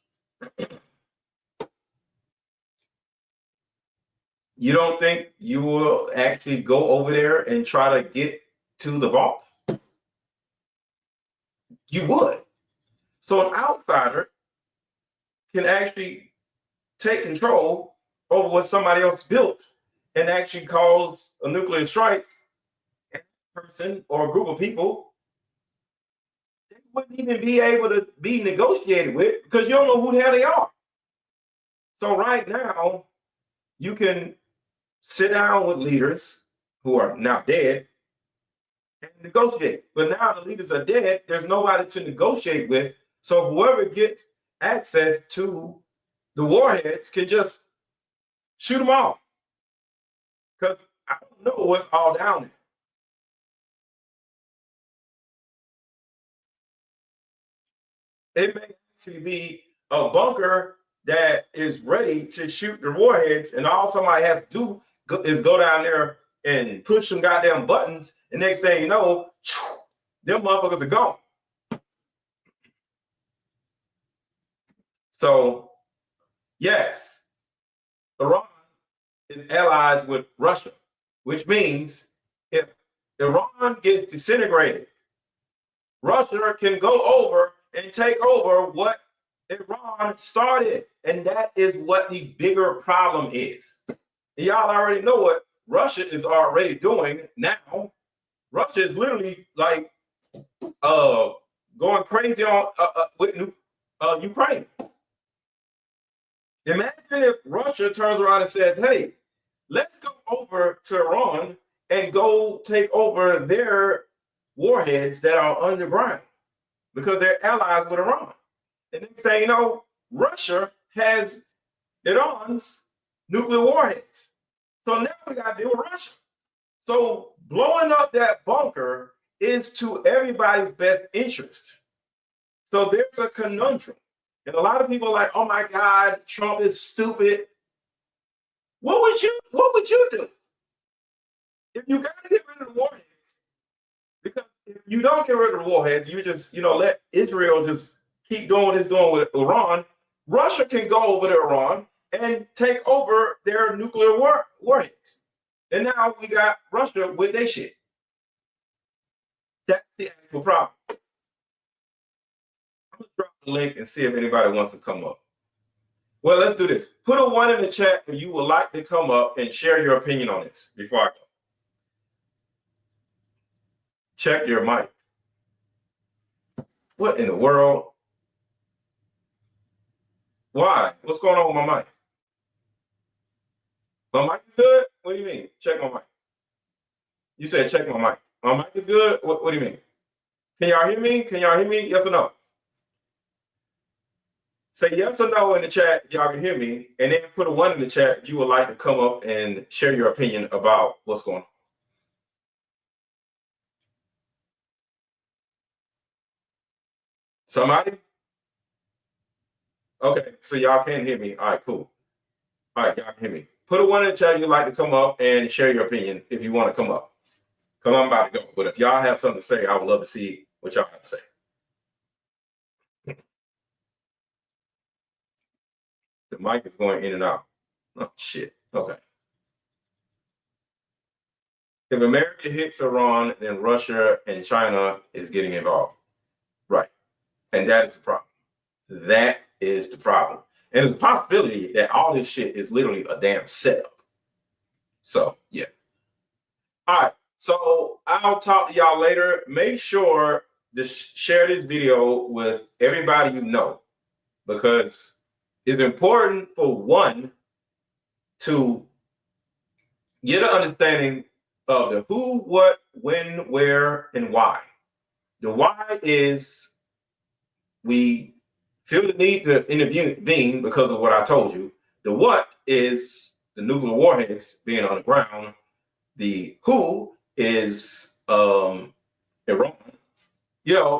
You don't think you will actually go over there and try to get to the vault? You would. So an outsider can actually take control over what somebody else built and actually cause a nuclear strike. And a person or a group of people, they wouldn't even be able to be negotiated with because you don't know who the hell they are. So right now, you can sit down with leaders who are now dead and negotiate. But now the leaders are dead. There's nobody to negotiate with. So whoever gets access to the warheads can just shoot them off. Because I don't know what's all down there. It may actually be a bunker that is ready to shoot the warheads, and all somebody has to do is go down there and push some goddamn buttons, and next thing you know, them motherfuckers are gone. So, yes, Iran is allied with Russia, which means if Iran gets disintegrated, Russia can go over and take over what Iran started. And that is what the bigger problem is. And y'all already know what Russia is already doing now. Russia is literally like going crazy on with Ukraine. Imagine if Russia turns around and says, hey, let's go over to Iran and go take over their warheads that are underground because they're allies with Iran. And next thing you know, Russia has Iran's nuclear warheads. So now we got to deal with Russia. So blowing up that bunker is to everybody's best interest. So there's a conundrum. And a lot of people are like, oh my God, Trump is stupid. What would you do? If you got to get rid of the warheads, because if you don't get rid of the warheads, you just, let Israel just keep doing what it's doing with Iran, Russia can go over to Iran and take over their nuclear warheads. And now we got Russia with their shit. That's the actual problem. I'm going to drop the link and see if anybody wants to come up. Well, let's do this. Put a 1 in the chat if you would like to come up and share your opinion on this before I go. Check your mic. What in the world? Why? What's going on with my mic? My mic is good? What do you mean? Check my mic. You said check my mic. My mic is good? What do you mean? Can y'all hear me? Can y'all hear me? Yes or no? Say yes or no in the chat, y'all can hear me, and then put a 1 in the chat if you would like to come up and share your opinion about what's going on. Somebody? Okay, so y'all can hear me. All right, cool. All right, y'all can hear me. Put a 1 in the chat if you'd like to come up and share your opinion if you want to come up. Because I'm about to go. But if y'all have something to say, I would love to see what y'all have to say. The mic is going in and out. Oh, shit. Okay. If America hits Iran, then Russia and China is getting involved. Right. And that is the problem. That is the problem. And there's a possibility that all this shit is literally a damn setup. So, yeah. All right. So, I'll talk to y'all later. Make sure to share this video with everybody you know, because it's important for one to get an understanding of the who, what, when, where, and why. The why is we feel the need to intervene because of what I told you. The what is the nuclear warheads being on the ground. The who is Iran.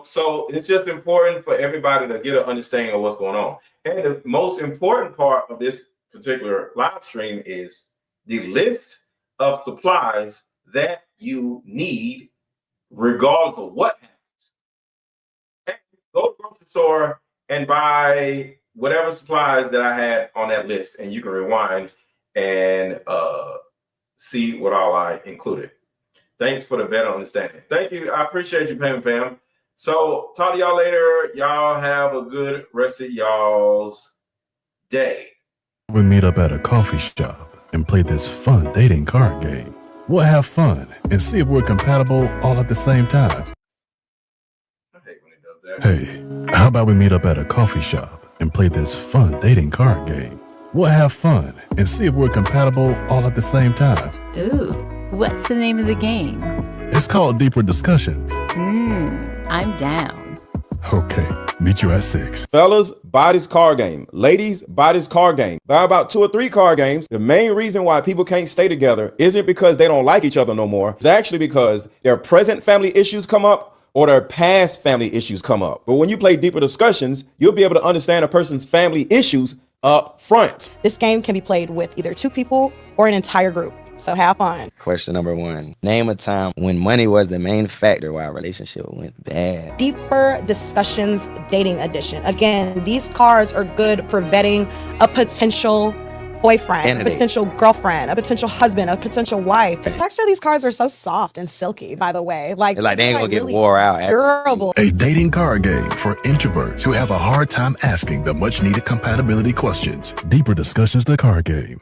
So it's just important for everybody to get an understanding of what's going on. And the most important part of this particular live stream is the list of supplies that you need, regardless of what happens. And go to the grocery store and buy whatever supplies that I had on that list, and you can rewind and see what all I included. Thanks for the better understanding. Thank you. I appreciate you, Pam. So talk to y'all later. Y'all have a good rest of y'all's day. We meet up at a coffee shop and play this fun dating card game. We'll have fun and see if we're compatible all at the same time. I hate when it does that. Hey, how about we meet up at a coffee shop and play this fun dating card game? We'll have fun and see if we're compatible all at the same time. Ooh, what's the name of the game? It's called Deeper Discussions. I'm down. Okay. Meet you at 6. Fellas, buy this card game. Ladies, buy this card game. Buy about 2 or 3 card games. The main reason why people can't stay together isn't because they don't like each other no more. It's actually because their present family issues come up or their past family issues come up. But when you play deeper discussions, you'll be able to understand a person's family issues up front. This game can be played with either 2 people or an entire group. So have fun. Question number 1. Name a time when money was the main factor why a relationship went bad. Deeper discussions, dating edition. Again, these cards are good for vetting a potential boyfriend, a potential girlfriend, a potential husband, a potential wife. The texture of these cards are so soft and silky, by the way. Like they ain't gonna get really wore out. Durable. A dating card game for introverts who have a hard time asking the much needed compatibility questions. Deeper Discussions, the card game.